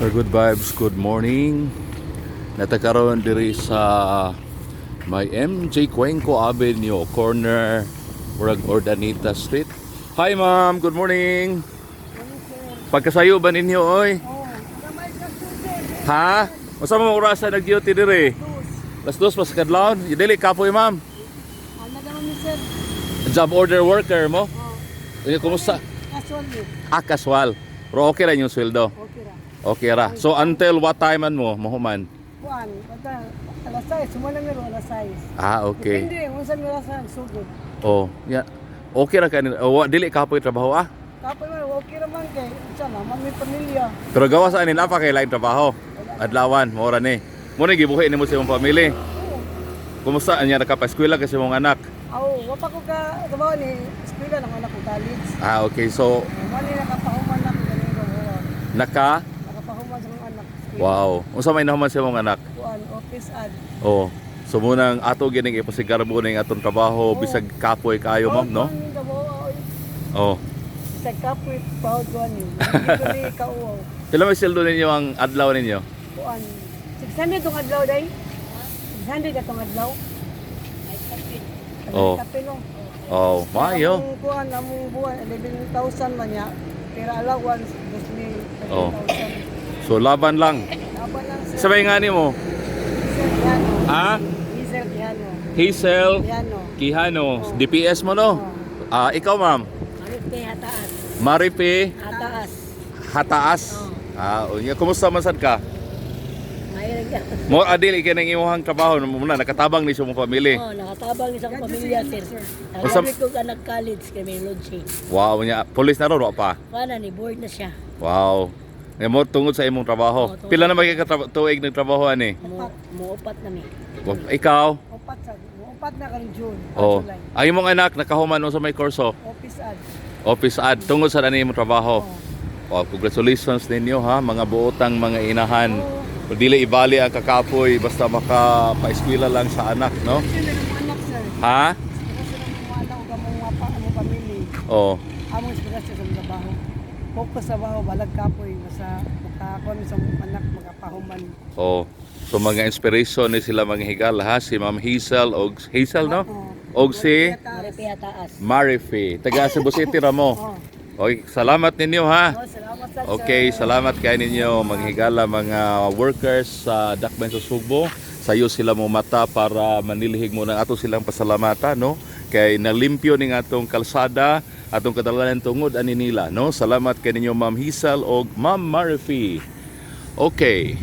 Good vibes, good morning. Natakaroon diri sa may MJ Cuenco Avenue, corner Murag Ordanita Street. Hi ma'am, good morning. Pagkasayo ba ninyo oy? Ha? Masa mo orasa nag-duty diri? Las 2 pas kadlawon. Dili kapoy ma'am. Ano naman ni sir? Job order worker mo? Kumusta? Casual yun. Casual. Pero okay ra yung sweldo. Okay ra. Okay ra. So until what time man mo mahuman? Kuan, basta alas 6, sumanang nga alas 6. Okay. Depende, unsan nga sa sugod. Oh, yeah. Okay ra kanina. Dili kapoy trabaho ah. Kapag man, okay ra man kay, sana, man may pamilya. Pero gawa sa anin apa kay lain trabaho. Adlawan, mora ni. Mo ni gibuhi nimo sa imong pamilya. Kumusta anya nakapa-eskwela kasi mong anak? Aw, wapa ko ka trabaho ni eskwela ng anak ko college. Okay. So Mali nakapahuman na ko ganito. Nakapahuman sa mga anak. wow. Unsa may nahuman sa imong anak? Kuan, office ad. Oh. So munang ato gining iposigar mo ning atong trabaho bisag kapoy kayo ma'am, no? Oh. Sa kapit bawd kuan ni. Dito ni kauaw. Pila may sweldo ninyo ang adlaw ninyo? Kuan. 600 tong adlaw day. 600 ka tong adlaw. Oh. Kapino. Oh, maayo. Ang kuan among buwan 11,000 man niya. Pero allowance 2,000. Oh. So laban lang. Laban lang sa Sabay nga nimo. Piano. Ha? Diesel piano. Hazel Piano. Kihano, DPS mo no? Ikaw ma'am, Maripe hataas. Maripe Hataas. Hataas. Unya kumusta man sad ka? Mayroon ka. Mo adili kay nang imong trabaho muna nakatabang ni sa imong pamilya. Nakatabang isang pamilya, sir. Usap- Nakatabang ko anak college kami lodging. Wow, nya police na ron wa pa. Wala ni board na siya. Wow. Mo tungod sa imong trabaho. Oo, tungod. Pila na magkatuig nagtrabaho ani? Muupat na mi. Ikaw? Upat sa upat na karon June. Oh. July. Ay imong anak nakahuman no sa may kurso. Office ad. Office ad tungod sa ani imong trabaho. Wow, congratulations ninyo ha, mga buotang mga inahan. Dili ibali ang kakapoy basta maka-paeskwela lang sa anak, no? Sino ng anak sir? Ha? Kasi ng mga anak ug among apa among pamilya. Oh. Among inspirasyon sa trabaho. Focus sa trabaho balag kapoy sa makakon sa anak magapahuman. Oh. So mga inspiration ni sila mga higala ha, si Ma'am Hazel og Hazel no? Og si Maripe hataas. Marife, taga Cebu City ra mo. Okay, salamat ninyo ha. Salamat sir. Okay, salamat kay ninyo mga higala mga workers sa Dakbayn sa Sugbo. Sayo sila mo mata para manilihig mo ng ato silang pasalamatan no. Kay nalimpyo ning atong kalsada, atong kadalanan tungod ani nila no. Salamat kay ninyo Ma'am Hazel og Ma'am Marife. Okay.